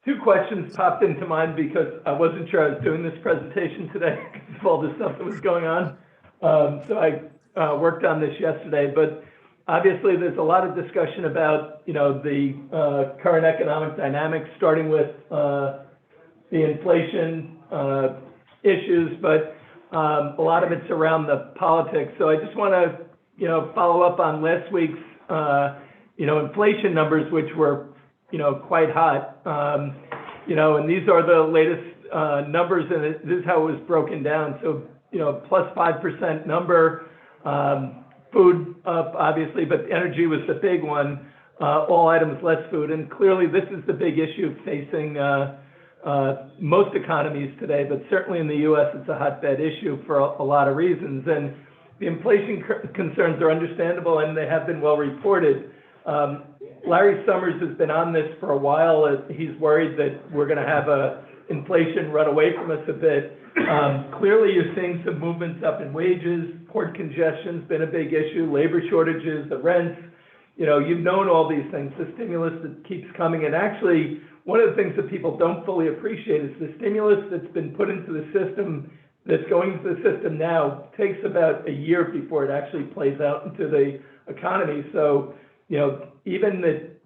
Two questions popped into mind because I wasn't sure I was doing this presentation today because of all the stuff that was going on. So I worked on this yesterday, but obviously there's a lot of discussion about, the current economic dynamics, starting with the inflation issues, but a lot of it's around the politics. So I just want to, follow up on last week's, inflation numbers, which were quite hot, and these are the latest numbers, and this is how it was broken down. So, plus 5% number, food up, obviously, but energy was the big one, all items less food. And clearly this is the big issue facing most economies today, but certainly in the U.S. it's a hotbed issue for a lot of reasons. And the inflation concerns are understandable, and they have been well reported. Larry Summers has been on this for a while. He's worried that we're going to have inflation run away from us a bit. Clearly, you're seeing some movements up in wages. Port congestion's been a big issue. Labor shortages, the rents. You've known all these things. The stimulus that keeps coming, and actually, one of the things that people don't fully appreciate is the stimulus that's been put into the system, that's going into the system now, takes about a year before it actually plays out into the economy. So, even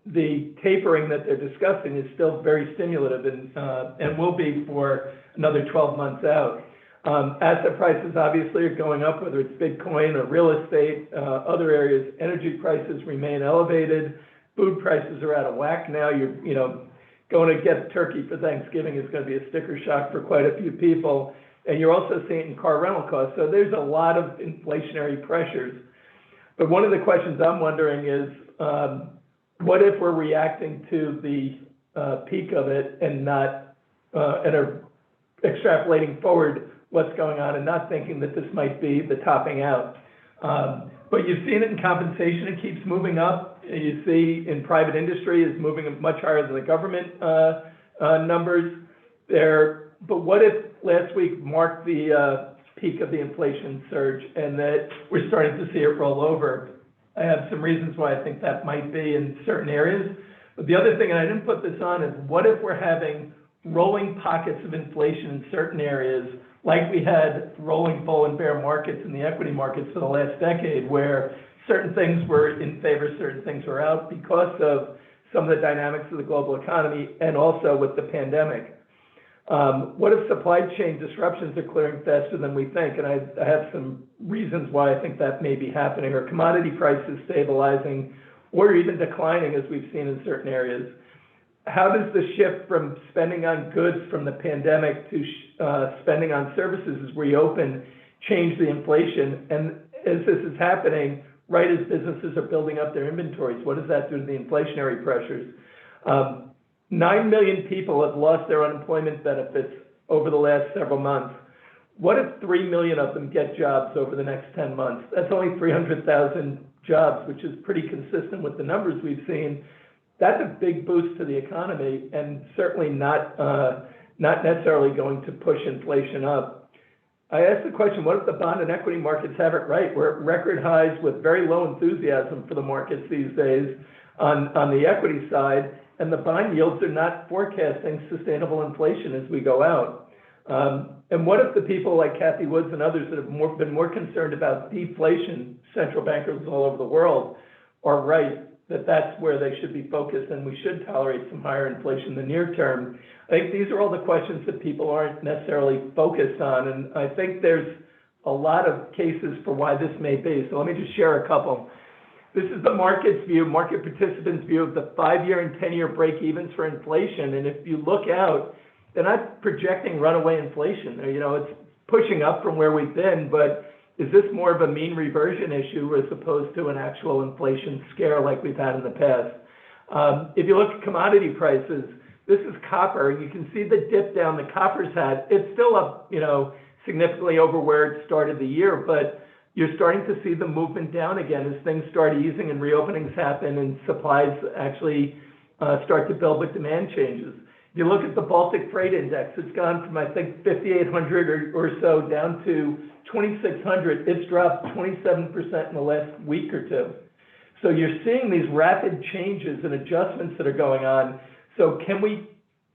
the tapering that they're discussing is still very stimulative and will be for another 12 months out. Asset prices obviously are going up, whether it's Bitcoin or real estate, other areas. Energy prices remain elevated. Food prices are out of whack now. You're, going to get turkey for Thanksgiving is going to be a sticker shock for quite a few people. And you're also seeing it in car rental costs. So there's a lot of inflationary pressures. But one of the questions I'm wondering is, what if we're reacting to the peak of it and not, and are extrapolating forward what's going on and not thinking that this might be the topping out? But you've seen it in compensation, it keeps moving up. You see in private industry is moving much higher than the government numbers there. But what if last week marked the peak of the inflation surge and that we're starting to see it roll over? I have some reasons why I think that might be in certain areas. But the other thing, and I didn't put this on, is what if we're having rolling pockets of inflation in certain areas, like we had rolling bull and bear markets in the equity markets for the last decade, where certain things were in favor, certain things were out because of some of the dynamics of the global economy and also with the pandemic. What if supply chain disruptions are clearing faster than we think? And I have some reasons why I think that may be happening, or commodity prices stabilizing or even declining as we've seen in certain areas. How does the shift from spending on goods from the pandemic to spending on services as we open change the inflation? And as this is happening, right as businesses are building up their inventories, what does that do to the inflationary pressures? 9 million people have lost their unemployment benefits over the last several months. What if 3 million of them get jobs over the next 10 months? That's only 300,000 jobs, which is pretty consistent with the numbers we've seen. That's a big boost to the economy and certainly not necessarily going to push inflation up. I asked the question, what if the bond and equity markets have it right? We're at record highs with very low enthusiasm for the markets these days on the equity side, and the bond yields are not forecasting sustainable inflation as we go out. And what if the people like Kathy Woods and others that have been more concerned about deflation, central bankers all over the world, are right, that that's where they should be focused and we should tolerate some higher inflation in the near term? I think these are all the questions that people aren't necessarily focused on, and I think there's a lot of cases for why this may be. So let me just share a couple. This is the market's view, market participants' view of the 5-year and 10-year break-evens for inflation. And if you look out, they're not projecting runaway inflation. It's pushing up from where we've been, but is this more of a mean reversion issue as opposed to an actual inflation scare like we've had in the past? If you look at commodity prices, this is copper, and you can see the dip down the copper's had. It's still up, significantly over where it started the year, but you're starting to see the movement down again as things start easing and reopenings happen and supplies actually start to build with demand changes. If you look at the Baltic freight index, it's gone from, I think, 5,800 or so down to 2,600. It's dropped 27% in the last week or two. So you're seeing these rapid changes and adjustments that are going on. So can we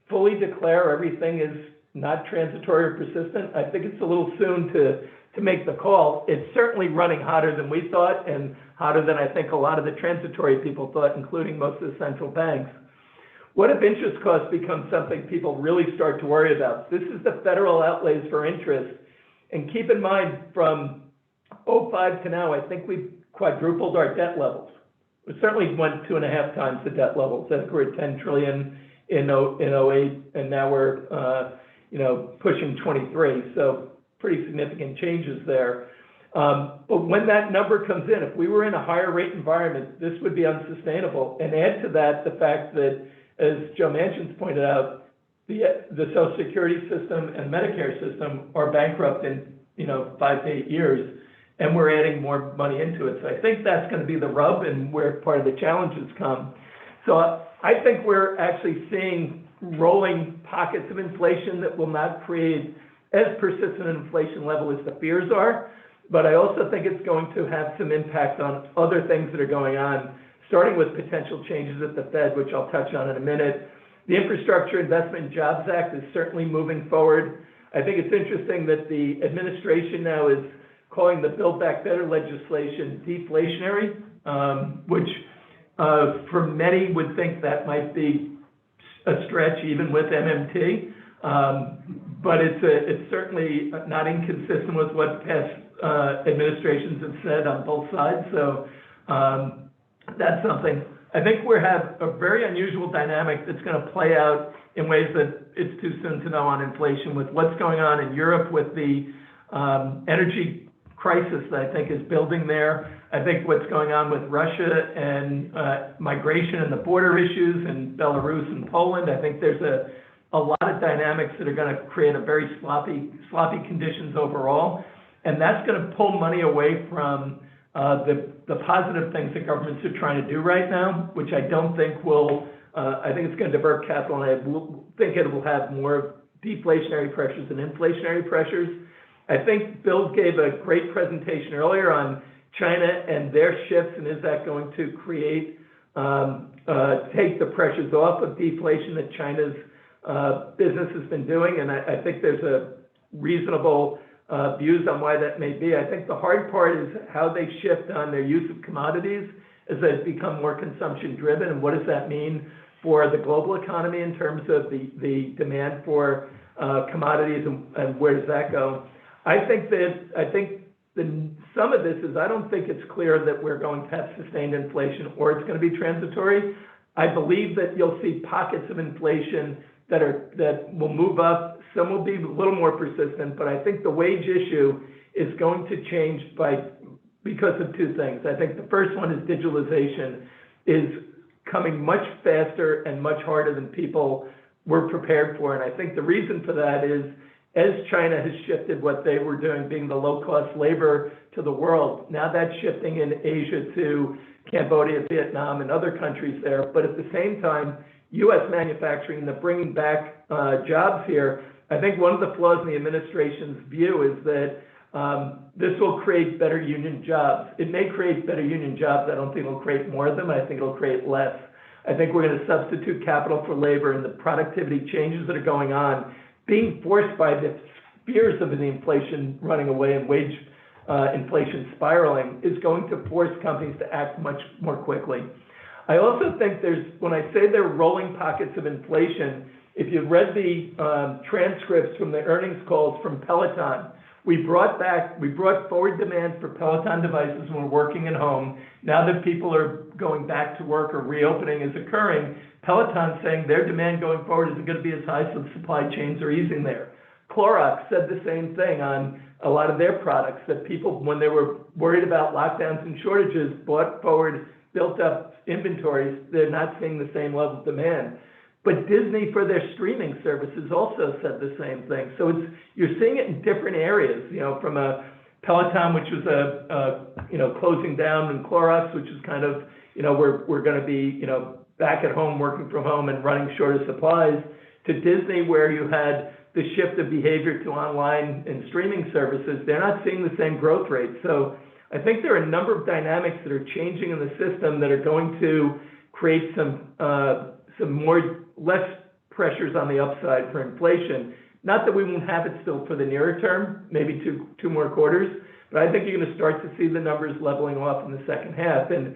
fully declare everything is not transitory or persistent? I think it's a little soon to make the call. It's certainly running hotter than we thought and hotter than I think a lot of the transitory people thought, including most of the central banks. What if interest costs become something people really start to worry about? This is the federal outlays for interest. And keep in mind, from '05 to now, I think we've quadrupled our debt levels. We certainly went 2.5 times the debt levels. I think we're at 10 trillion in '08, and now we're pushing 23. So pretty significant changes there. But when that number comes in, if we were in a higher rate environment, this would be unsustainable. And add to that the fact that, as Joe Manchin's pointed out, the Social Security system and Medicare system are bankrupt in 5 to 8 years, and we're adding more money into it. So I think that's going to be the rub and where part of the challenges come. So I think we're actually seeing rolling pockets of inflation that will not create as persistent an inflation level as the fears are, but I also think it's going to have some impact on other things that are going on, starting with potential changes at the Fed, which I'll touch on in a minute. The Infrastructure Investment and Jobs Act is certainly moving forward. I think it's interesting that the administration now is calling the Build Back Better legislation deflationary, which for many would think that might be a stretch even with MMT. But it's certainly not inconsistent with what past administrations have said on both sides. So that's something. I think we have a very unusual dynamic that's going to play out in ways that it's too soon to know on inflation, with what's going on in Europe with the energy crisis that I think is building there. I think what's going on with Russia and migration and the border issues in Belarus and Poland. I think there's a lot of dynamics that are going to create a very sloppy conditions overall. And that's going to pull money away from the positive things that governments are trying to do right now, which I don't think will, I think it's going to divert capital, and I think it will have more deflationary pressures than inflationary pressures. I think Bill gave a great presentation earlier on China and their shifts, and is that going to create, take the pressures off of deflation that China's business has been doing, and I think there's a reasonable views on why that may be. I think the hard part is how they shift on their use of commodities as they've become more consumption driven, and what does that mean for the global economy in terms of the demand for commodities, and where does that go? I think some of this is, I don't think it's clear that we're going to have sustained inflation or it's going to be transitory. I believe that you'll see pockets of inflation that will move up. Some will be a little more persistent, but I think the wage issue is going to change because of two things. I think the first one is digitalization is coming much faster and much harder than people were prepared for. And I think the reason for that is, as China has shifted what they were doing, being the low-cost labor to the world, now that's shifting in Asia to Cambodia, Vietnam, and other countries there. But at the same time, U.S. manufacturing, the bringing back jobs here, I think one of the flaws in the administration's view is that this will create better union jobs. It may create better union jobs. I don't think it'll create more of them. I think it'll create less. I think we're going to substitute capital for labor, and the productivity changes that are going on, being forced by the fears of the inflation running away and wage inflation spiraling, is going to force companies to act much more quickly. I also think when I say there are rolling pockets of inflation, if you've read the transcripts from the earnings calls from Peloton, we brought forward demand for Peloton devices when we're working at home. Now that people are going back to work or reopening is occurring, Peloton's saying their demand going forward isn't going to be as high, so the supply chains are easing there. Clorox said the same thing on a lot of their products, that people, when they were worried about lockdowns and shortages, bought forward, built up inventories. They're not seeing the same level of demand. But Disney, for their streaming services, also said the same thing. So you're seeing it in different areas, from a Peloton, which was closing down, and Clorox, which is kind of, we're going to be, back at home, working from home and running short of supplies, to Disney, where you had the shift of behavior to online and streaming services. They're not seeing the same growth rate. So I think there are a number of dynamics that are changing in the system that are going to create some less pressures on the upside for inflation. Not that we won't have it still for the nearer term, maybe two more quarters, but I think you're going to start to see the numbers leveling off in the second half. And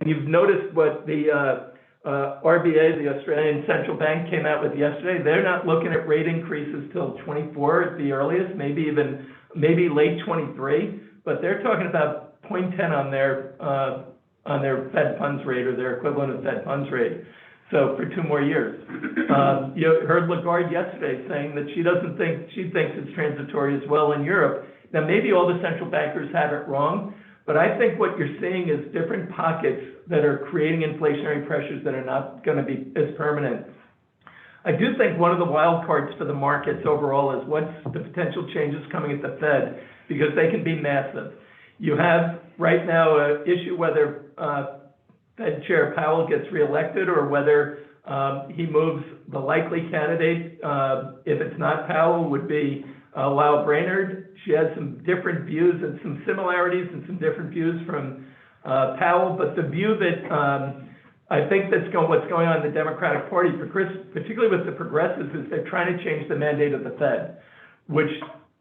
you've noticed what the RBA, the Australian Central Bank, came out with yesterday. They're not looking at rate increases till 24 at the earliest, maybe late 23, but they're talking about 0.10 on their Fed funds rate, or their equivalent of Fed funds rate. So for 2 more years. You heard Lagarde yesterday saying that she thinks it's transitory as well in Europe. Now, maybe all the central bankers have it wrong, but I think what you're seeing is different pockets that are creating inflationary pressures that are not going to be as permanent. I do think one of the wild cards for the markets overall is what's the potential changes coming at the Fed, because they can be massive. You have right now an issue whether Fed Chair Powell gets reelected, or whether he moves the likely candidate, if it's not Powell, would be Lyle Brainerd. She has some different views and some similarities and some different views from Powell, but the view that I think what's going on in the Democratic Party, particularly with the progressives, is they're trying to change the mandate of the Fed, which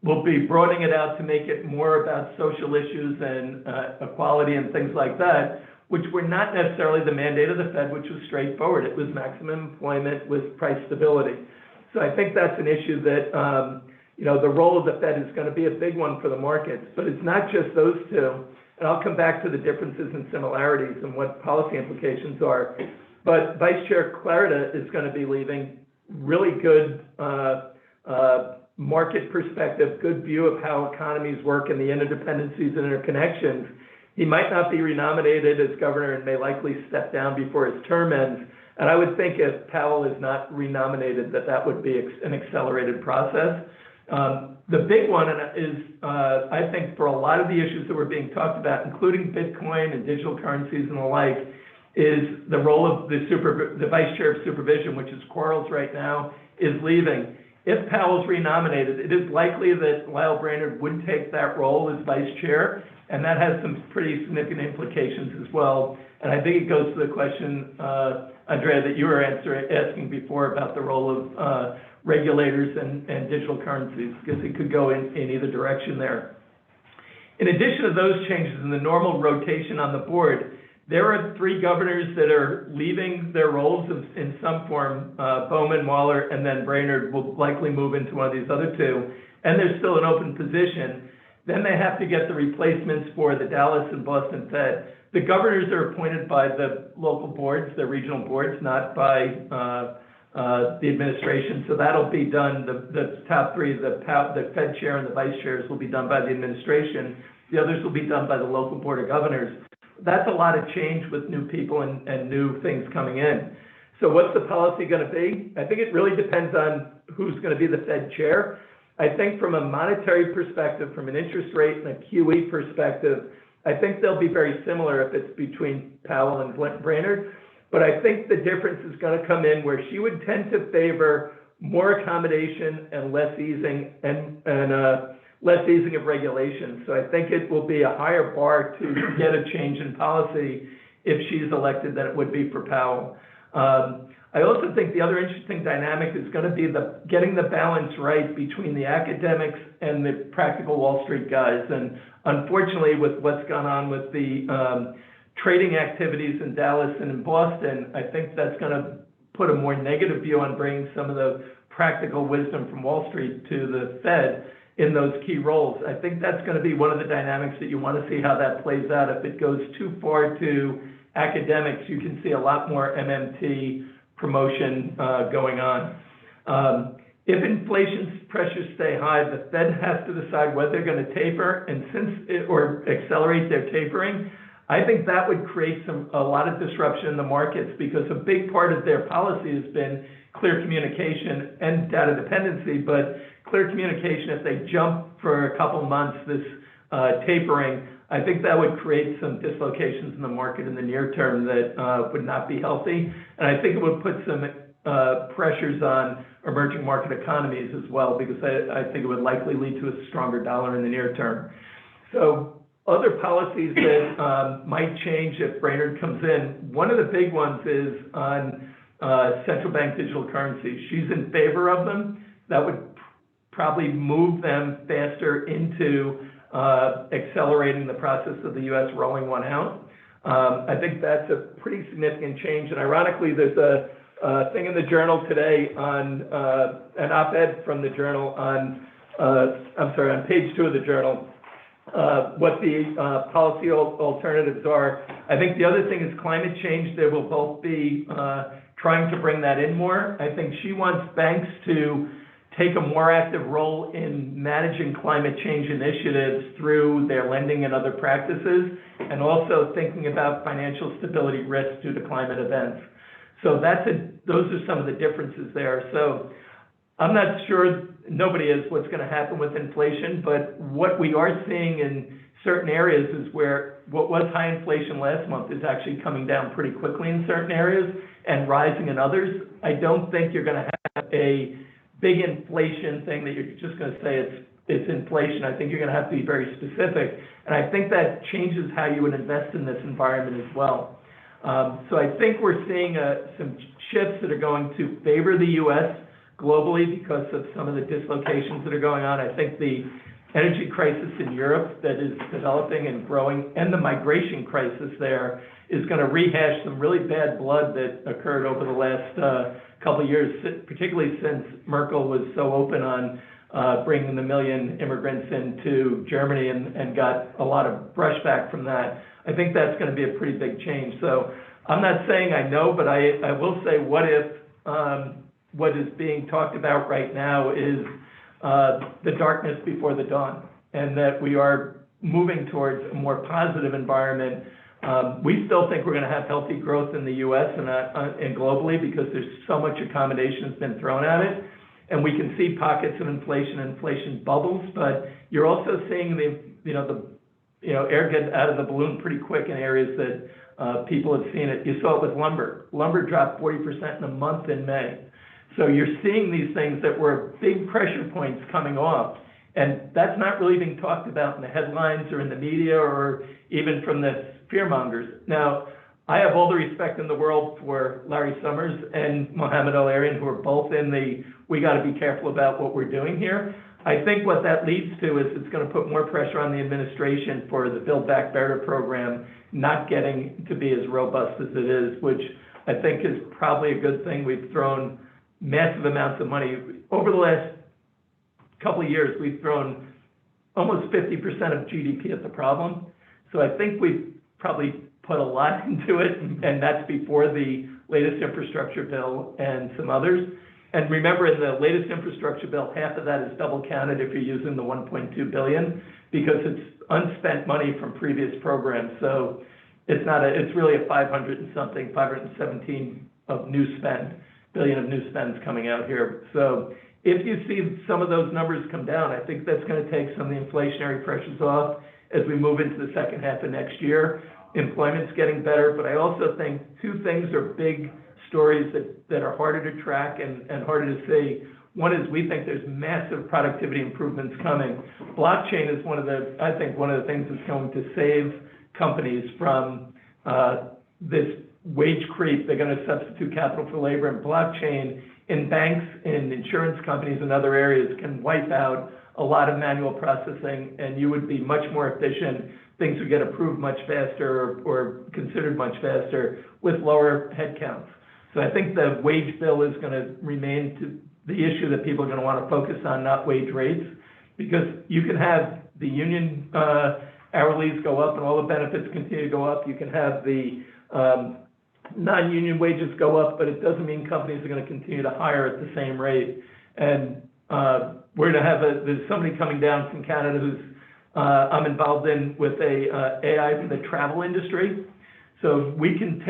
will be broadening it out to make it more about social issues and equality and things like that, which were not necessarily the mandate of the Fed, which was straightforward. It was maximum employment with price stability. So I think that's an issue that, the role of the Fed is going to be a big one for the markets. But it's not just those two. And I'll come back to the differences and similarities and what policy implications are. But Vice Chair Clarida is going to be leaving. Really good market perspective, good view of how economies work and the interdependencies and interconnections. He might not be renominated as governor and may likely step down before his term ends. And I would think if Powell is not renominated, that would be an accelerated process. The big one is, I think, for a lot of the issues that were being talked about, including Bitcoin and digital currencies and the like, is the role of the Vice Chair of Supervision, which is Quarles right now, is leaving. If Powell's renominated, it is likely that Lyle Brainerd would take that role as Vice Chair, and that has some pretty significant implications as well. And I think it goes to the question, Andrea, that you were asking before about the role of regulators and digital currencies, because it could go in either direction there. In addition to those changes in the normal rotation on the board, there are 3 governors that are leaving their roles in some form. Bowman, Waller, and then Brainerd will likely move into one of these other 2, and there's still an open position. Then they have to get the replacements for the Dallas and Boston Fed. The governors are appointed by the local boards, the regional boards, not by the administration. So that'll be done. The top 3, the Fed chair and the vice chairs, will be done by the administration. The others will be done by the local board of governors. That's a lot of change with new people and new things coming in. So what's the policy going to be? I think it really depends on who's going to be the Fed chair. I think from a monetary perspective, from an interest rate and a QE perspective, I think they'll be very similar if it's between Powell and Brainerd. But I think the difference is going to come in where she would tend to favor more accommodation and less easing less easing of regulation. So I think it will be a higher bar to get a change in policy if she's elected than it would be for Powell. I also think the other interesting dynamic is going to be getting the balance right between the academics and the practical Wall Street guys. And unfortunately, with what's gone on with the trading activities in Dallas and in Boston, I think that's going to put a more negative view on bringing some of the practical wisdom from Wall Street to the Fed in those key roles. I think that's going to be one of the dynamics that you want to see how that plays out. If it goes too far to academics, you can see a lot more MMT promotion going on. If inflation pressures stay high, the Fed has to decide whether they're going to taper or accelerate their tapering. I think that would create a lot of disruption in the markets, because a big part of their policy has been clear communication and data dependency, but clear communication, if they jump for a couple months this tapering, I think that would create some dislocations in the market in the near term that would not be healthy. And I think it would put some pressures on emerging market economies as well, because I think it would likely lead to a stronger dollar in the near term. So other policies that might change if Brainerd comes in, one of the big ones is on central bank digital currencies. She's in favor of them. That would probably move them faster into accelerating the process of the U.S. rolling one out. I think that's a pretty significant change. And ironically, there's a thing in the Journal today on an op-ed from the Journal on page 2 of the Journal, what the policy alternatives are. I think the other thing is climate change. They will both be trying to bring that in more. I think she wants banks to take a more active role in managing climate change initiatives through their lending and other practices, and also thinking about financial stability risks due to climate events. So those are some of the differences there. So I'm not sure, nobody is, what's going to happen with inflation, but what we are seeing in certain areas is where what was high inflation last month is actually coming down pretty quickly in certain areas and rising in others. I don't think you're going to have a big inflation thing that you're just going to say it's inflation. I think you're going to have to be very specific. And I think that changes how you would invest in this environment as well. So I think we're seeing some shifts that are going to favor the U.S. globally because of some of the dislocations that are going on. I think the energy crisis in Europe that is developing and growing, and the migration crisis there, is going to rehash some really bad blood that occurred over the last couple of years, particularly since Merkel was so open on bringing the million immigrants into Germany and got a lot of brushback from that. I think that's going to be a pretty big change. So I'm not saying I know, but I will say, what if what is being talked about right now is the darkness before the dawn, and that we are moving towards a more positive environment. We still think we're going to have healthy growth in the U.S. and globally because there's so much accommodation has been thrown at it, and we can see pockets of inflation bubbles. But you're also seeing the air get out of the balloon pretty quick in areas that people have seen it. You saw it with lumber. Lumber dropped 40% in a month in May. So you're seeing these things that were big pressure points coming off, and that's not really being talked about in the headlines or in the media or even from the fearmongers. Now, I have all the respect in the world for Larry Summers and Mohamed El-Erian, who are both in the, we got to be careful about what we're doing here. I think what that leads to is it's going to put more pressure on the administration for the Build Back Better program not getting to be as robust as it is, which I think is probably a good thing. We've thrown massive amounts of money. Over the last couple of years, we've thrown almost 50% of GDP at the problem. So I think we've probably put a lot into it, and that's before the latest infrastructure bill and some others. And remember, in the latest infrastructure bill, half of that is double counted if you're using the $1.2 billion, because it's unspent money from previous programs. So it's not it's really a 517 of new spend, billion of new spends coming out here. So if you see some of those numbers come down, I think that's going to take some of the inflationary pressures off as we move into the second half of next year. Employment's getting better, but I also think two things are big stories that are harder to track and harder to see. One is we think there's massive productivity improvements coming. Blockchain is one of the things that's going to save companies from this wage creep. They're going to substitute capital for labor, and blockchain in banks, in insurance companies, and other areas can wipe out a lot of manual processing, and you would be much more efficient. Things would get approved much faster or considered much faster with lower headcounts. So I think the wage bill is going to remain to the issue that people are going to want to focus on, not wage rates, because you can have the union hourlies go up and all the benefits continue to go up. You can have the non-union wages go up, but it doesn't mean companies are going to continue to hire at the same rate. And we're going to have there's somebody coming down from Canada who's I'm involved in with a AI for the travel industry. So we can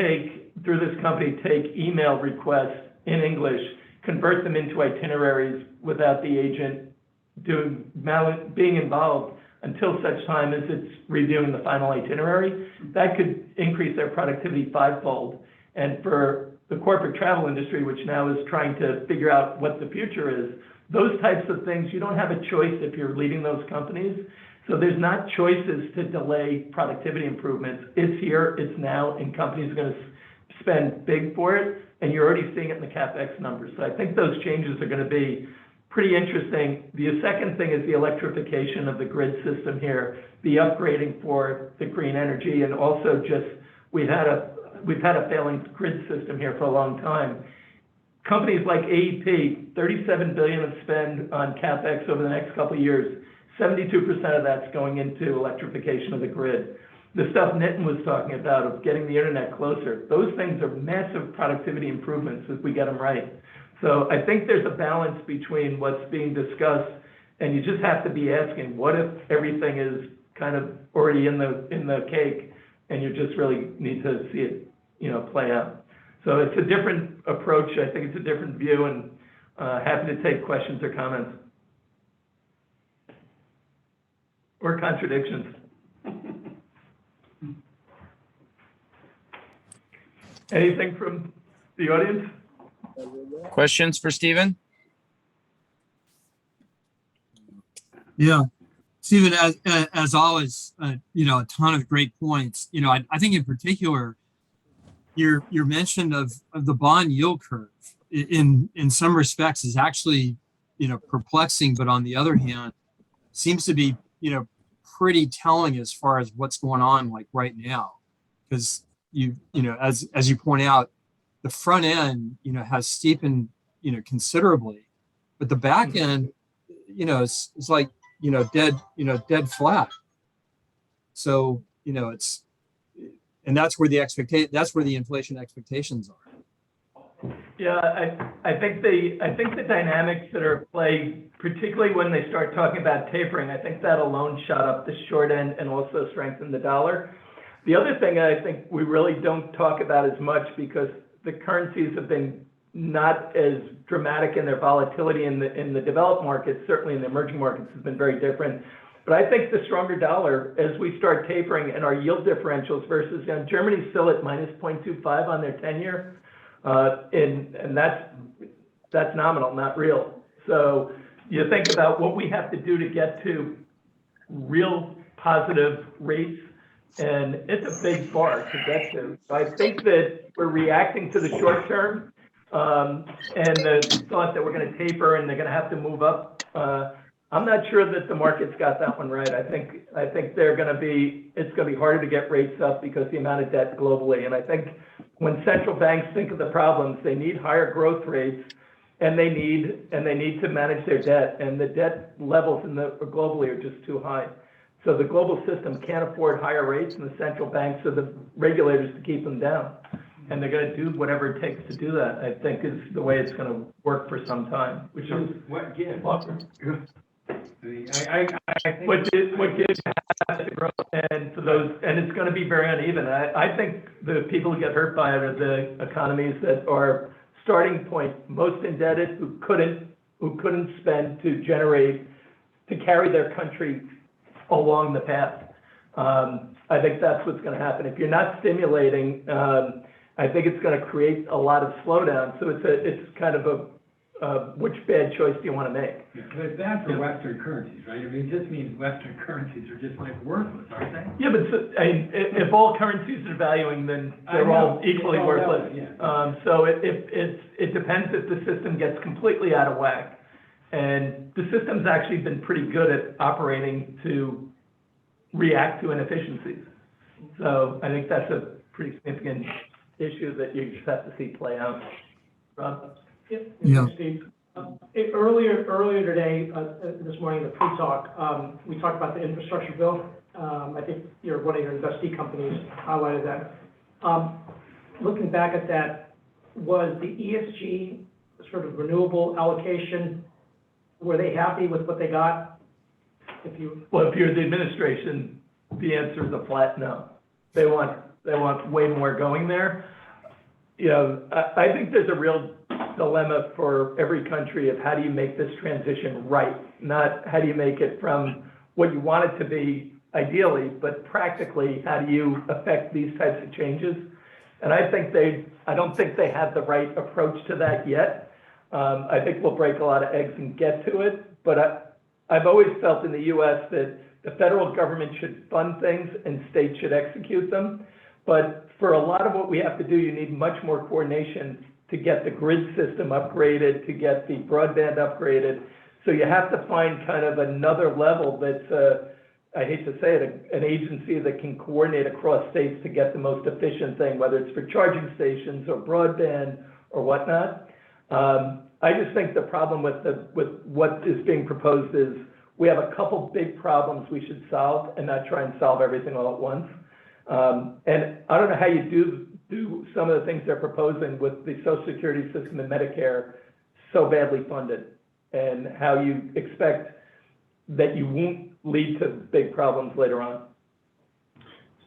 through this company, take email requests in English, convert them into itineraries without the agent being involved until such time as it's reviewing the final itinerary. That could increase their productivity fivefold. And for the corporate travel industry, which now is trying to figure out what the future is, those types of things, you don't have a choice if you're leading those companies. So there's not choices to delay productivity improvements. It's here, it's now, and companies are going to spend big for it, and you're already seeing it in the CapEx numbers. So I think those changes are going to be pretty interesting. The second thing is the electrification of the grid system here, the upgrading for the green energy, and also just we've had a failing grid system here for a long time. Companies like AEP, $37 billion of spend on CapEx over the next couple of years. 72% of that's going into electrification of the grid. The stuff Nitin was talking about of getting the internet closer, those things are massive productivity improvements if we get them right. So I think there's a balance between what's being discussed, and you just have to be asking, what if everything is kind of already in the cake, and you just really need to see it, play out. So it's a different approach. I think it's a different view, and happy to take questions or comments. Or contradictions. Anything from the audience? Questions for Stephen? Yeah, Stephen, as always, a ton of great points. I think in particular, your mention of the bond yield curve in some respects is actually, perplexing, but on the other hand, seems to be, pretty telling as far as what's going on like right now, because as you point out, the front end, has steepened, considerably, but the back end, is like, dead flat. So, and that's where the inflation expectations are. Yeah, I think the dynamics that are at play, particularly when they start talking about tapering, I think that alone shot up the short end and also strengthened the dollar. The other thing I think we really don't talk about as much, because the currencies have been not as dramatic in their volatility in the developed markets, certainly in the emerging markets has been very different. But I think the stronger dollar, as we start tapering and our yield differentials versus, Germany's still at minus 0.25 on their 10-year, and that's nominal, not real. So you think about what we have to do to get to real positive rates, and it's a big bar to get to. So I think that we're reacting to the short term, and the thought that we're going to taper and they're going to have to move up. I'm not sure that the market's got that one right. I think it's going to be harder to get rates up because the amount of debt globally. And I think when central banks think of the problems, they need higher growth rates, and they need to manage their debt. And the debt levels globally are just too high. So the global system can't afford higher rates, and the central banks are the regulators to keep them down. And they're going to do whatever it takes to do that, I think, is the way it's going to work for some time. Which is what gives? I think what gives has to grow, and for those, and it's going to be very uneven. I think the people who get hurt by it are the economies that are starting point most indebted, who couldn't spend to carry their country along the path. I think that's what's going to happen. If you're not stimulating, I think it's going to create a lot of slowdown. So it's kind of a which bad choice do you want to make? Yeah, but it's bad for Western currencies, right? I mean, it just means Western currencies are just like worthless, aren't they? Yeah, but if all currencies are valuing, then they're all equally worthless. So it depends if the system gets completely out of whack. And the system's actually been pretty good at operating to react to inefficiencies. So I think that's a pretty significant issue that you just have to see play out. Rob? Yeah. Steve. Earlier today, this morning in the pre-talk, we talked about the infrastructure bill. I think one of your investee companies highlighted that. Looking back at that, was the ESG sort of renewable allocation, were they happy with what they got? If you're the administration, the answer is a flat no. They want way more going there. I think there's a real dilemma for every country of how do you make this transition right, not how do you make it from what you want it to be ideally, but practically how do you affect these types of changes. And I don't think they have the right approach to that yet. I think we'll break a lot of eggs and get to it, but I've always felt in the US that the federal government should fund things and states should execute them. But for a lot of what we have to do, you need much more coordination to get the grid system upgraded, to get the broadband upgraded. So you have to find kind of another level that's, I hate to say it, an agency that can coordinate across states to get the most efficient thing, whether it's for charging stations or broadband or whatnot. I just think the problem with what is being proposed is we have a couple big problems we should solve and not try and solve everything all at once. And I don't know how you do some of the things they're proposing with the Social Security system and Medicare so badly funded, and how you expect that you won't lead to big problems later on.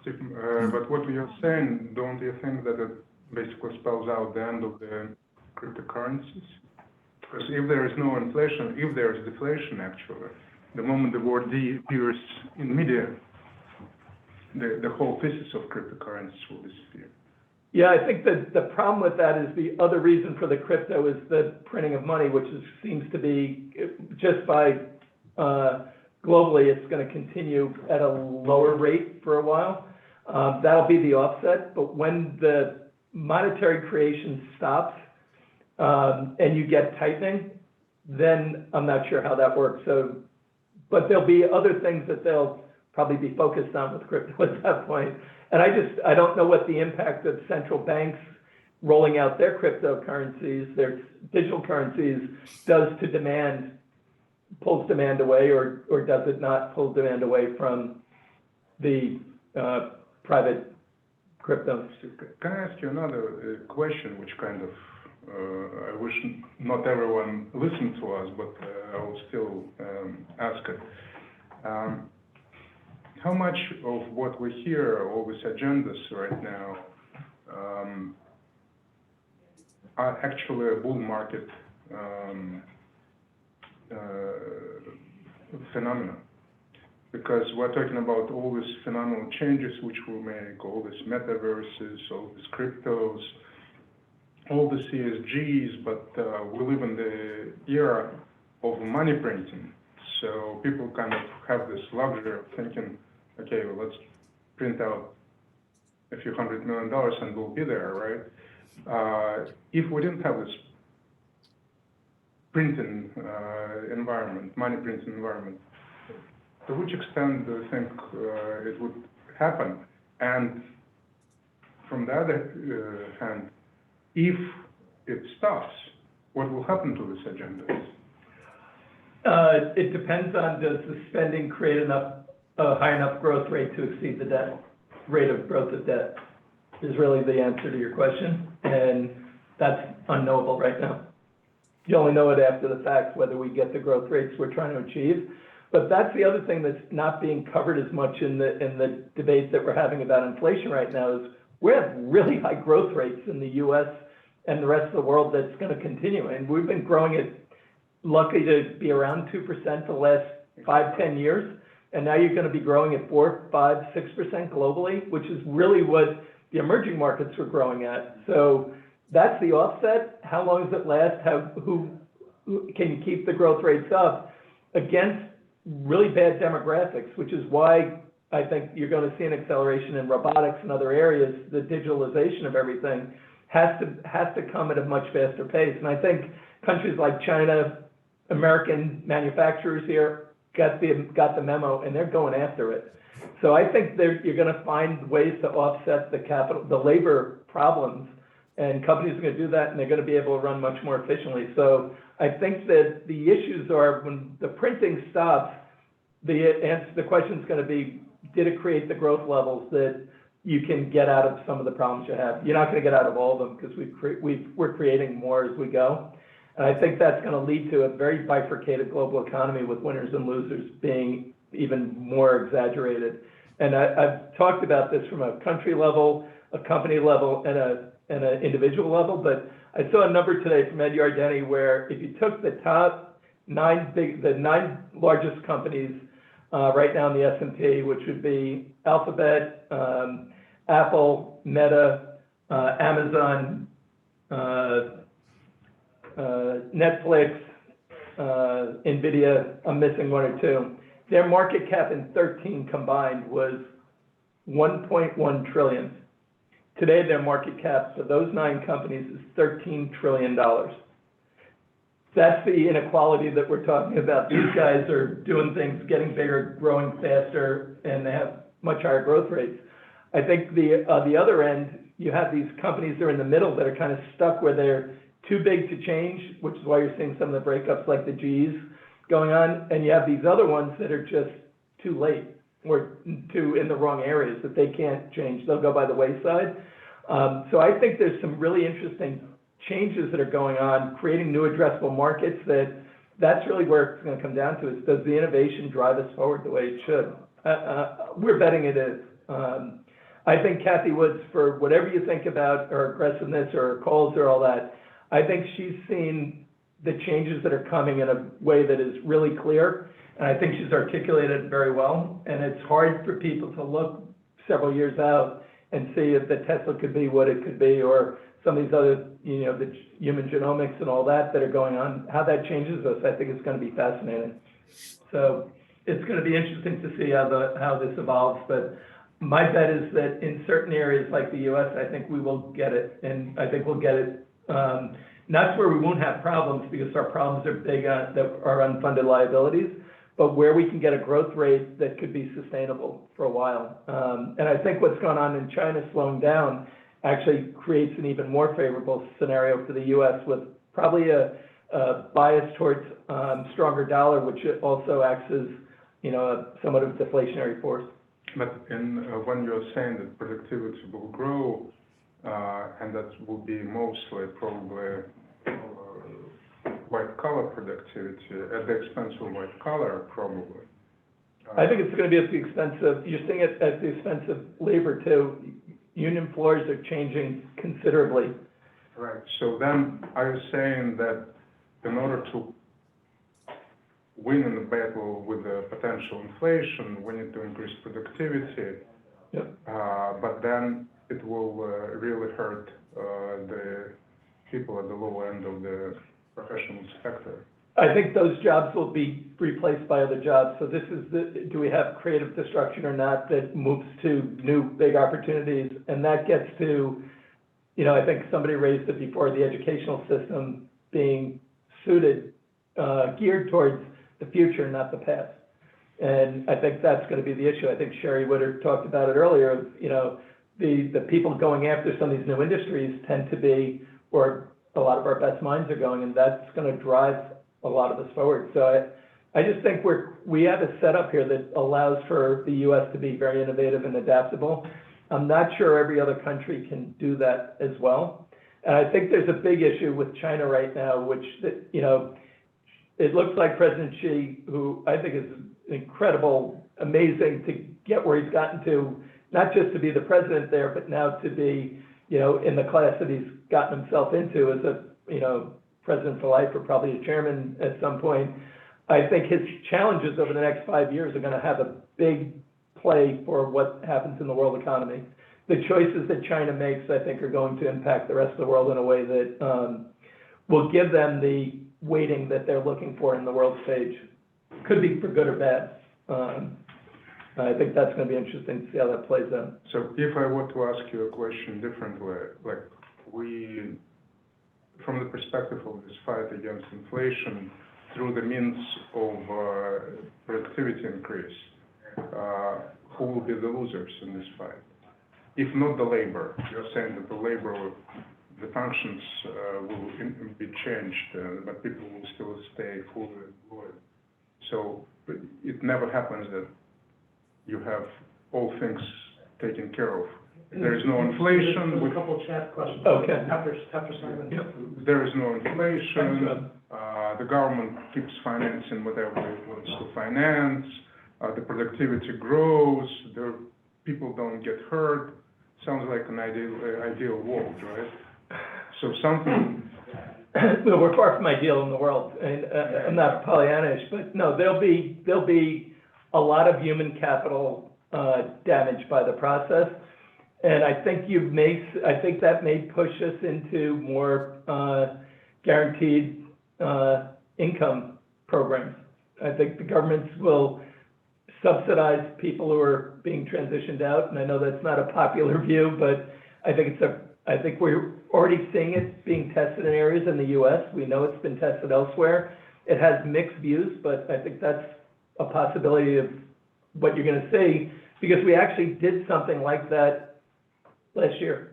Stephen, but what you're saying, don't you think that it basically spells out the end of the cryptocurrencies? Because if there is no inflation, if there is deflation actually, the moment the word D appears in media, the whole thesis of cryptocurrencies will disappear. Yeah, I think that the problem with that is the other reason for the crypto is the printing of money, which seems to be just by globally, it's going to continue at a lower rate for a while. That'll be the offset. But when the monetary creation stops and you get tightening, then I'm not sure how that works. So, but there'll be other things that they'll probably be focused on with crypto at that point. And I don't know what the impact of central banks rolling out their cryptocurrencies, their digital currencies, does to demand, pulls demand away, or does it not pull demand away from the private crypto? Can I ask you another question, which kind of, I wish not everyone listened to us, but I will still ask it. How much of what we hear, all these agendas right now, are actually a bull market phenomena? Because we're talking about all these phenomenal changes which we make, all these metaverses, all these cryptos, all the CSGs, but we live in the era of money printing. So people kind of have this luxury of thinking, okay, well, let's print out a few $100 million and we'll be there, right? If we didn't have this printing environment, money printing environment, to which extent do you think it would happen? And from the other hand, if it stops, what will happen to these agendas? It depends on, does the spending create a high enough growth rate to exceed the debt rate of growth of debt, is really the answer to your question. And that's unknowable right now. You only know it after the fact, whether we get the growth rates we're trying to achieve. But that's the other thing that's not being covered as much in the debate that we're having about inflation right now, is we have really high growth rates in the US and the rest of the world that's going to continue. And we've been growing it, lucky to be around 2% the last 5-10 years. And now you're going to be growing at 4, 5, 6% globally, which is really what the emerging markets were growing at. So that's the offset. How long does it last? Who can you keep the growth rates up against really bad demographics, which is why I think you're going to see an acceleration in robotics and other areas. The digitalization of everything has to come at a much faster pace. And I think countries like China, American manufacturers here got the memo, and they're going after it. So I think you're going to find ways to offset the labor problems, and companies are going to do that, and they're going to be able to run much more efficiently. So I think that the issues are, when the printing stops, the question is going to be, did it create the growth levels that you can get out of some of the problems you have? You're not going to get out of all of them, because we're creating more as we go. And I think that's going to lead to a very bifurcated global economy, with winners and losers being even more exaggerated. And I've talked about this from a country level, a company level, and an individual level. But I saw a number today from Ed Yardeni where if you took the top the 9 largest companies right now in the S&P, which would be Alphabet, Apple, Meta, Amazon, Netflix, NVIDIA, I'm missing 1 or 2. Their market cap in 13 combined was $1.1 trillion. Today, their market cap for those 9 companies is $13 trillion. That's the inequality that we're talking about. These guys are doing things, getting bigger, growing faster, and they have much higher growth rates. I think the other end, you have these companies that are in the middle that are kind of stuck where they're too big to change, which is why you're seeing some of the breakups like the Gs going on. And you have these other ones that are just too late or too in the wrong areas that they can't change. They'll go by the wayside. So I think there's some really interesting changes that are going on, creating new addressable markets that's really where it's going to come down to is, does the innovation drive us forward the way it should? We're betting it is. I think Kathy Woods, for whatever you think about her aggressiveness or her calls or all that, I think she's seen the changes that are coming in a way that is really clear, and I think she's articulated it very well. And it's hard for people to look several years out and see if the Tesla could be what it could be, or some of these other, the human genomics and all that are going on, how that changes us. I think it's going to be fascinating. So it's going to be interesting to see how this evolves. But my bet is that in certain areas like the U.S., I think we will get it, and I think we'll get it. Not where we won't have problems, because our problems are big that are unfunded liabilities, but where we can get a growth rate that could be sustainable for a while. And I think what's going on in China slowing down actually creates an even more favorable scenario for the U.S. with probably a bias towards stronger dollar, which also acts as somewhat of a deflationary force. But when you're saying that productivity will grow, and that will be mostly probably white collar productivity at the expense of white collar, probably. I think it's going to be at the expense of, you're seeing it at the expense of labor too. Union floors are changing considerably. Right. So then, are you saying that in order to win in the battle with the potential inflation, we need to increase productivity? Yep. But then it will really hurt the people at the lower end of the professional sector. I think those jobs will be replaced by other jobs. So this is do we have creative destruction or not that moves to new big opportunities? And that gets to, I think somebody raised it before, the educational system being geared towards the future, not the past. And I think that's going to be the issue. I think Sherry Woodard talked about it earlier. The people going after some of these new industries tend to be where a lot of our best minds are going, and that's going to drive a lot of us forward. So I just think we have a setup here that allows for the U.S. to be very innovative and adaptable. I'm not sure every other country can do that as well. And I think there's a big issue with China right now, which, it looks like President Xi, who I think is incredible, amazing to get where he's gotten to, not just to be the president there, but now to be, in the class that he's gotten himself into as a, president for life or probably a chairman at some point. I think his challenges over the next 5 years are going to have a big play for what happens in the world economy. The choices that China makes, I think, are going to impact the rest of the world in a way that will give them the weighting that they're looking for in the world stage. Could be for good or bad. I think that's going to be interesting to see how that plays out. So if I were to ask you a question differently, like from the perspective of this fight against inflation, through the means of productivity increase, who will be the losers in this fight? If not the labor, you're saying that the labor, the functions will be changed, but people will still stay fully employed. So it never happens that you have all things taken care of. There is no inflation. There's a couple of chat questions. Okay. After Simon. Yep. There is no inflation. Thanks, The government keeps financing whatever it wants to finance. The productivity grows. People don't get hurt. Sounds like an ideal world, right? So something. Well, we're far from ideal in the world, and I'm not Pollyannish, but no, there'll be a lot of human capital damaged by the process, and I think that may push us into more guaranteed income programs. I think the governments will subsidize people who are being transitioned out, and I know that's not a popular view, but I think we're already seeing it being tested in areas in the US. We know it's been tested elsewhere. It has mixed views, but I think that's a possibility of what you're gonna see, because we actually did something like that last year.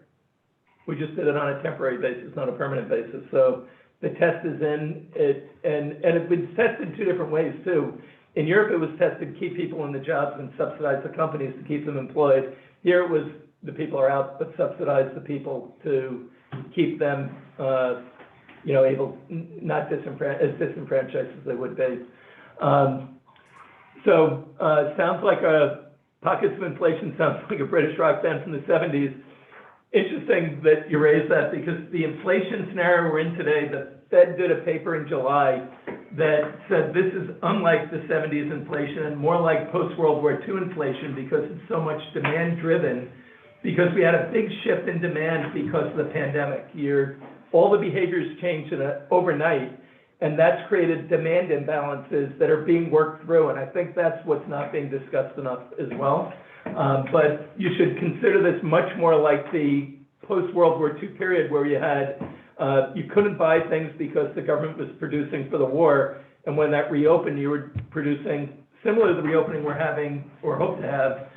We just did it on a temporary basis, not a permanent basis. So the test is in it, and it's been tested two different ways too. In Europe, it was tested to keep people in the jobs and subsidize the companies to keep them employed. Here it was the people are out, but subsidize the people to keep them, able, not as disenfranchised as they would be. It sounds like Pockets of Inflation sounds like a British rock band from the 70s. Interesting that you raised that, because the inflation scenario we're in today, the Fed did a paper in July that said this is unlike the 70s inflation and more like post-World War II inflation, because it's so much demand-driven, because we had a big shift in demand because of the pandemic. All the behaviors changed overnight, and that's created demand imbalances that are being worked through, and I think that's what's not being discussed enough as well. But you should consider this much more like the post-World War II period, where you had, you couldn't buy things because the government was producing for the war, and when that reopened, you were producing similar to the reopening we're having or hope to have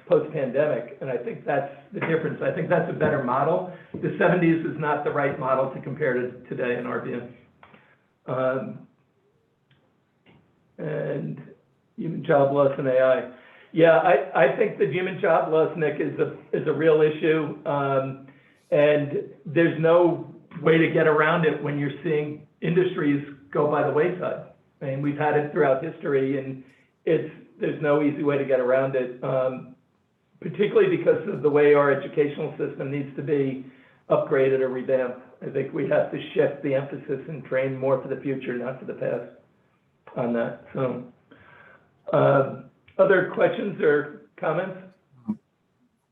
post-pandemic, and I think that's the difference. I think that's a better model. The 70s is not the right model to compare to today, in our view. And human job loss and AI. Yeah, I think the human job loss, Nick, is a real issue, and there's no way to get around it when you're seeing industries go by the wayside. I mean, we've had it throughout history, and there's no easy way to get around it, particularly because of the way our educational system needs to be upgraded or revamped. I think we have to shift the emphasis and train more for the future, not for the past on that. So, other questions or comments?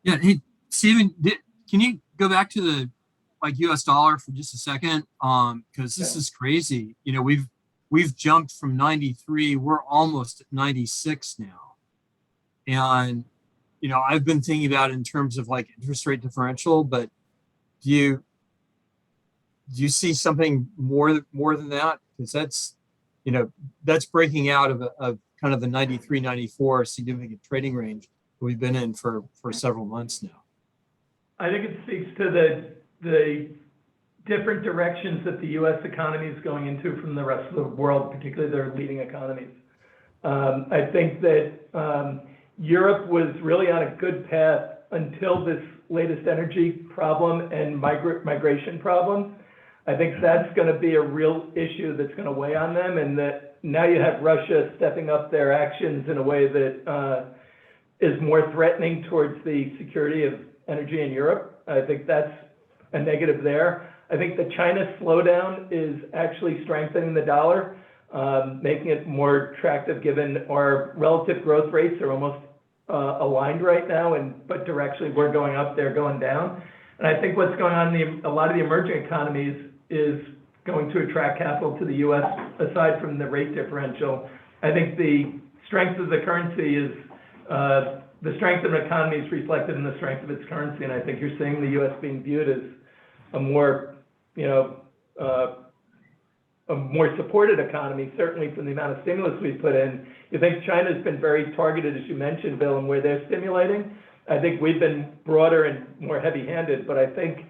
Yeah, hey, Stephen, can you go back to the US dollar for just a second? Because this is crazy. We've jumped from 93, we're almost at 96 now. And, I've been thinking about it in terms of interest rate differential, but do you see something more than that? Because that's breaking out of kind of the 93, 94 significant trading range that we've been in for several months now. I think it speaks to the different directions that the U.S. economy is going into from the rest of the world, particularly their leading economies. I think that Europe was really on a good path until this latest energy problem and migration problem. I think that's going to be a real issue that's going to weigh on them, and that now you have Russia stepping up their actions in a way that is more threatening towards the security of energy in Europe. I think that's a negative there. I think the China slowdown is actually strengthening the dollar, making it more attractive, given our relative growth rates are almost aligned right now, but directionally we're going up, they're going down. And I think what's going on in a lot of the emerging economies is going to attract capital to the U.S. aside from the rate differential. I think the strength of the currency is, the strength of an economy is reflected in the strength of its currency, and I think you're seeing the U.S. being viewed as a more, a more supported economy, certainly from the amount of stimulus we've put in. You think China's been very targeted, as you mentioned, Bill, in where they're stimulating. I think we've been broader and more heavy-handed, but I think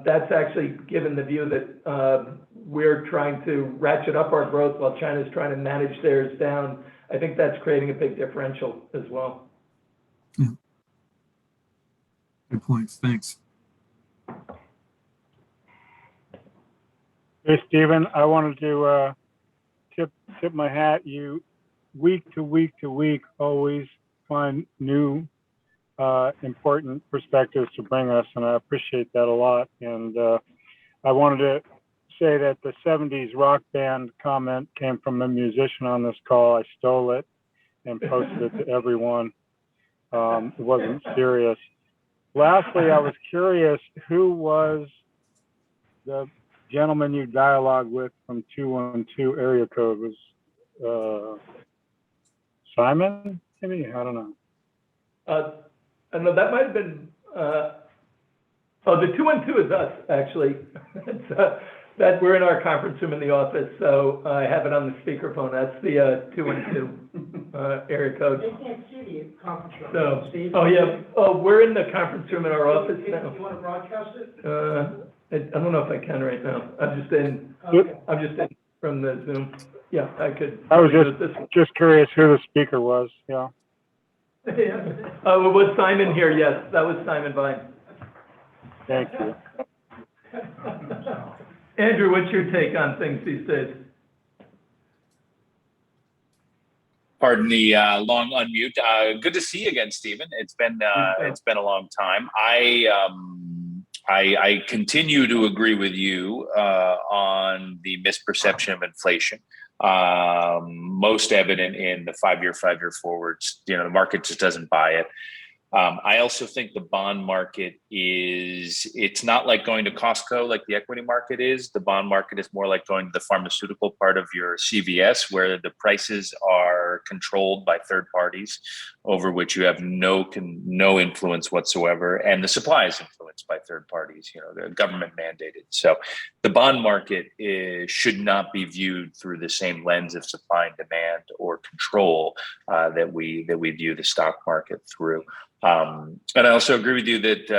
that's actually given the view that we're trying to ratchet up our growth while China's trying to manage theirs down. I think that's creating a big differential as well. Yeah. Good points. Thanks. Hey, Stephen, I wanted to tip my hat. You, week to week, always find new important perspectives to bring us, and I appreciate that a lot. And I wanted to say that the 70s rock band comment came from a musician on this call. I stole it and posted it to everyone. It wasn't serious. Lastly, I was curious, who was the gentleman you dialogued with from 212 area code? Was Simon? Maybe? I don't know. I don't know, that might have been Oh, the 212 is us, actually. It's, that we're in our conference room in the office, so I have it on the speakerphone. That's the 212 area code. They can't see the conference room. So, Steve? oh yeah, oh, we're in the conference room in our office Do now. you want to broadcast it? I don't know if I can right now. I'm just in from the Zoom. Yeah, I could. I was do it this way. just curious who the speaker was. Yeah. Oh, it was Simon here, yes. That was Simon Vine. Thank you. Andrew, what's your take on things these days? Pardon the long unmute. Good to see you again, Stephen. It's been a long time. I continue to agree with you on the misperception of inflation. Most evident in the five-year forwards. You know, the market just doesn't buy it. I also think the bond market it's not like going to Costco like the equity market is. The bond market is more like going to the pharmaceutical part of your CVS, where the prices are controlled by third parties over which you have no influence whatsoever. And the supply is influenced by third parties, you know, they're government mandated. So the bond market should not be viewed through the same lens of supply and demand or control that we view the stock market through. And I also agree with you that,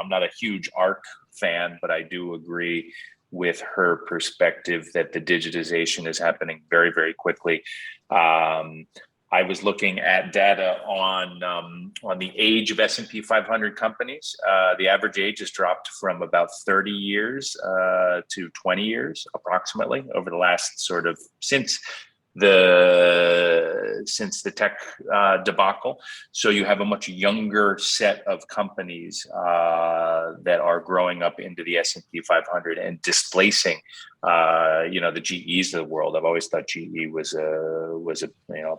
I'm not a huge ARC fan, but I do agree with her perspective that the digitization is happening very, very quickly. I was looking at data on the age of S&P 500 companies. The average age has dropped from about 30 years to 20 years, approximately, over the last sort of since the tech debacle. So you have a much younger set of companies that are growing up into the S&P 500 and displacing, the GEs of the world. I've always thought GE was a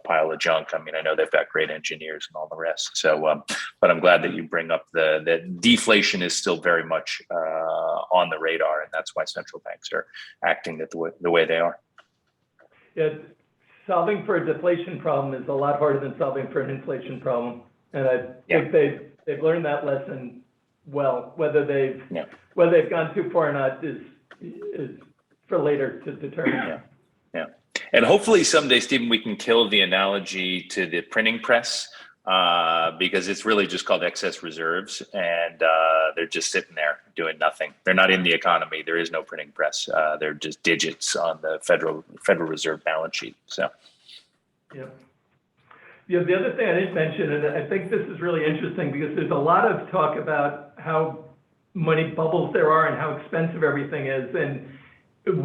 pile of junk. I mean, I know they've got great engineers and all the rest. So, but I'm glad that you bring up that deflation is still very much on the radar, and that's why central banks are acting the way they are. Yeah. Solving for a deflation problem is a lot harder than solving for an inflation problem, and I think they've learned that lesson well. Whether they've gone too far or not is for later to determine. Yeah. And hopefully someday, Stephen, we can kill the analogy to the printing press because it's really just called excess reserves, and they're just sitting there doing nothing. They're not in the economy. There is no printing press. They're just digits on the Federal Reserve balance sheet. So, The other thing I didn't mention, and I think this is really interesting because there's a lot of talk about how many bubbles there are and how expensive everything is. And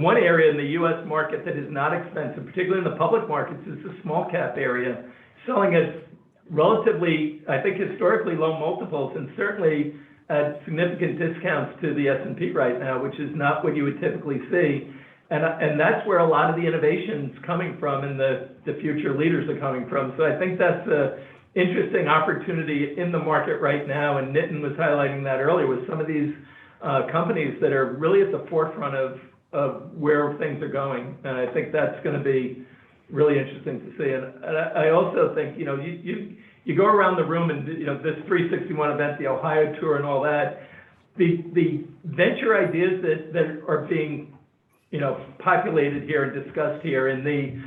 one area in the U.S. market that is not expensive, particularly in the public markets, is the small cap area, selling at relatively, I think, historically low multiples, and certainly at significant discounts to the S&P right now, which is not what you would typically see. And that's where a lot of the innovation's coming from and the future leaders are coming from. So I think that's an interesting opportunity in the market right now. And Nitin was highlighting that earlier with some of these companies that are really at the forefront of where things are going. And I think that's going to be really interesting to see. And I also think, you go around the room and, this 361 event, the Ohio tour and all that, the venture ideas that are being, populated here and discussed here, and the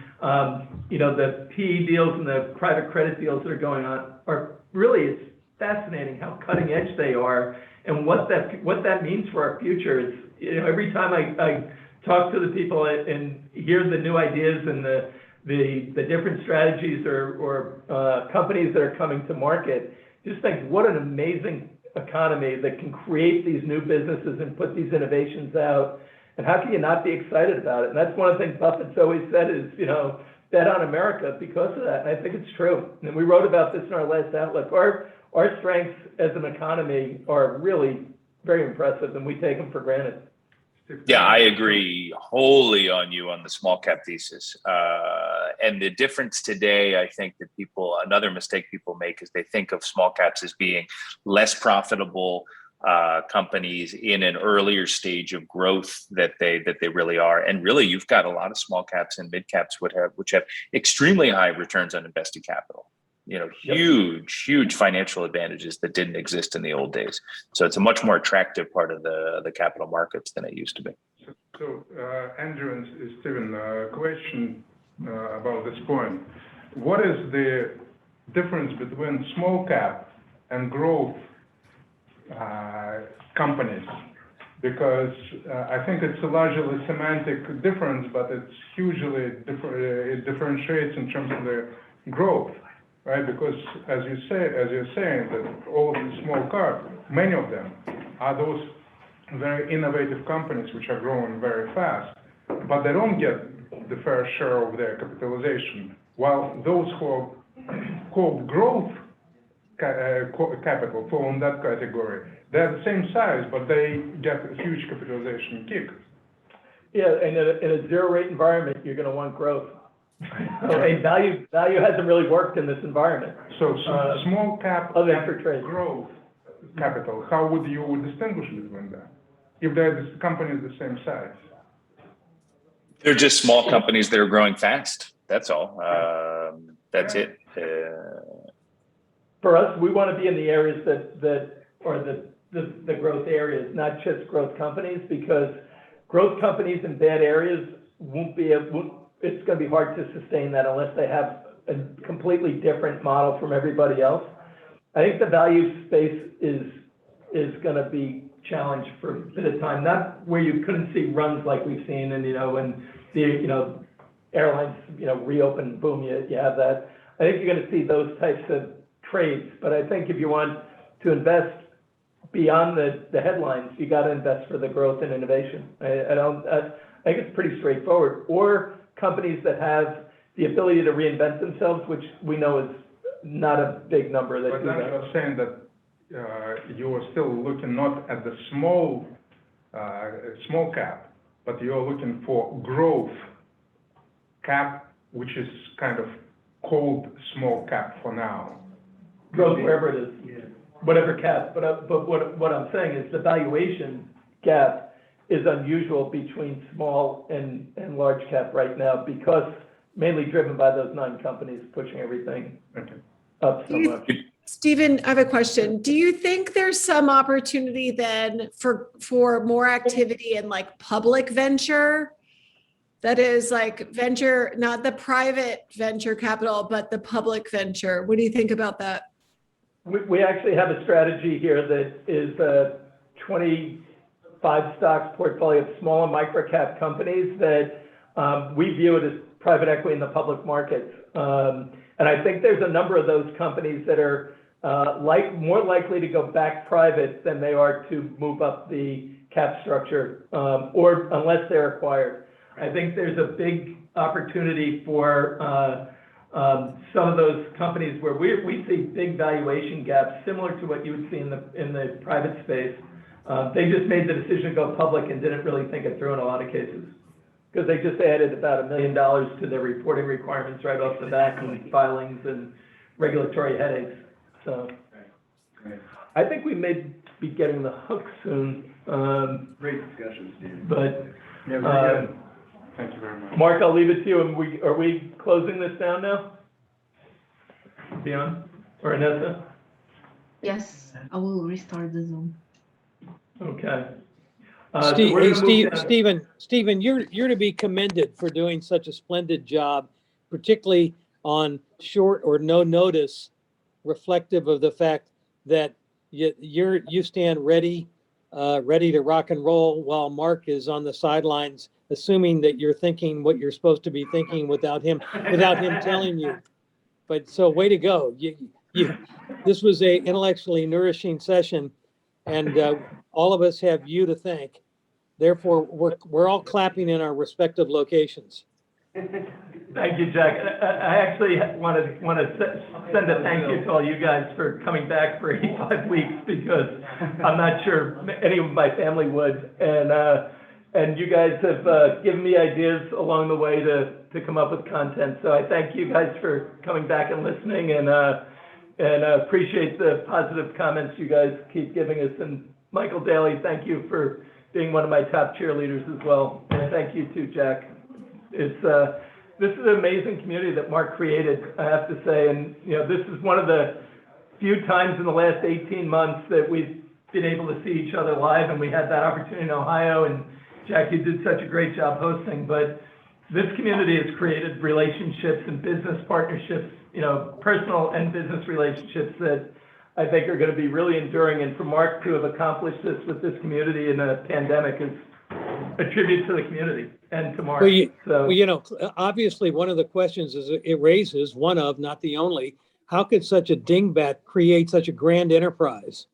PE deals and the private credit deals that are going on are really, it's fascinating how cutting edge they are and what that means for our future. Is, every time I talk to the people and hear the new ideas and the different strategies or companies that are coming to market, just think what an amazing economy that can create these new businesses and put these innovations out. And how can you not be excited about it? And that's one of the things Buffett's always said is, bet on America because of that. And I think it's true. And we wrote about this in our last outlook. Our strengths as an economy are really very impressive, and we take them for granted. Yeah, I agree wholly on you on the small cap thesis. And the difference today, I think that another mistake people make is they think of small caps as being less profitable companies in an earlier stage of growth that they really are. And really, you've got a lot of small caps and mid caps which have extremely high returns on invested capital. huge financial advantages that didn't exist in the old days. So it's a much more attractive part of the capital markets than it used to be. So, Andrew and Stephen, question about this point. What is the difference between small cap and growth companies? Because I think it's a largely semantic difference, but it's hugely it differentiates in terms of the growth, right? Because as you're saying that all of the small cap, many of them are those very innovative companies which are growing very fast, but they don't get the fair share of their capitalization. While those who are called growth capital fall in that category, they're the same size, but they get a huge capitalization kick. Yeah, and in a zero rate environment, you're going to want growth. And value hasn't really worked in this environment. So small cap Other than for trade. growth capital, how would you distinguish between that? If they're the companies the same size? They're just small companies that are growing fast. That's all. That's it. For us, we want to be in the areas that are the growth areas, not just growth companies, because growth companies in bad areas it's going to be hard to sustain that unless they have a completely different model from everybody else. I think the value space is going to be challenged for a bit of time, not where you couldn't see runs like we've seen, and when the airlines reopen, boom, you have that. I think you're going to see those types of trades, but I think if you want to invest beyond the headlines, you got to invest for the growth and innovation. I think it's pretty straightforward. Or companies that have the ability to reinvent themselves, which we know is not a big number that but do then that. you're saying that you are still looking not at the small cap, but you're looking for growth cap, which is kind of called small cap for now. Growth wherever it is, whatever cap. But what I'm saying is the valuation gap is unusual between small and large cap right now, because mainly driven by those 9 companies pushing everything up so much. Stephen, I have a question. Do you think there's some opportunity then for more activity in like public venture? That is like venture, not the private venture capital, but the public venture. What do you think about that? We actually have a strategy here that is a 25 stocks portfolio of small and micro cap companies that we view it as private equity in the public markets. And I think there's a number of those companies that are more likely to go back private than they are to move up the cap structure, or unless they're acquired. I think there's a big opportunity for some of those companies where we see big valuation gaps, similar to what you would see in the private space. They just made the decision to go public and didn't really think it through in a lot of cases, because they just added about $1 million to their reporting requirements right off the bat, and filings and regulatory headaches. So I think we may be getting the hook soon. Great discussion, Steve. But Thank you very much. Mark, I'll leave it to you. And are we closing this down now? Dion or Anessa? Yes, I will restart the Zoom. Okay. Stephen, you're to be commended for doing such a splendid job, particularly on short or no notice, reflective of the fact that you stand ready to rock and roll while Mark is on the sidelines, assuming that you're thinking what you're supposed to be thinking without him telling you. But so way to go. This was a intellectually nourishing session, and all of us have you to thank. Therefore, we're all clapping in our respective locations. Thank you, Jack. I actually want to send a thank you to all you guys for coming back for 85 weeks, because I'm not sure any of my family would. And you guys have given me ideas along the way to come up with content. So I thank you guys for coming back and listening, and appreciate the positive comments you guys keep giving us. And Michael Daly, thank you for being one of my top cheerleaders as well. And thank you too, Jack. this is an amazing community that Mark created, I have to say. And, this is one of the few times in the last 18 months that we've been able to see each other live, and we had that opportunity in Ohio. And Jack, you did such a great job hosting, but this community has created relationships and business partnerships, personal and business relationships that I think are going to be really enduring. And for Mark to have accomplished this with this community in a pandemic is a tribute to the community and to Mark. Obviously one of the questions it raises, one of, not the only, how could such a dingbat create such a grand enterprise?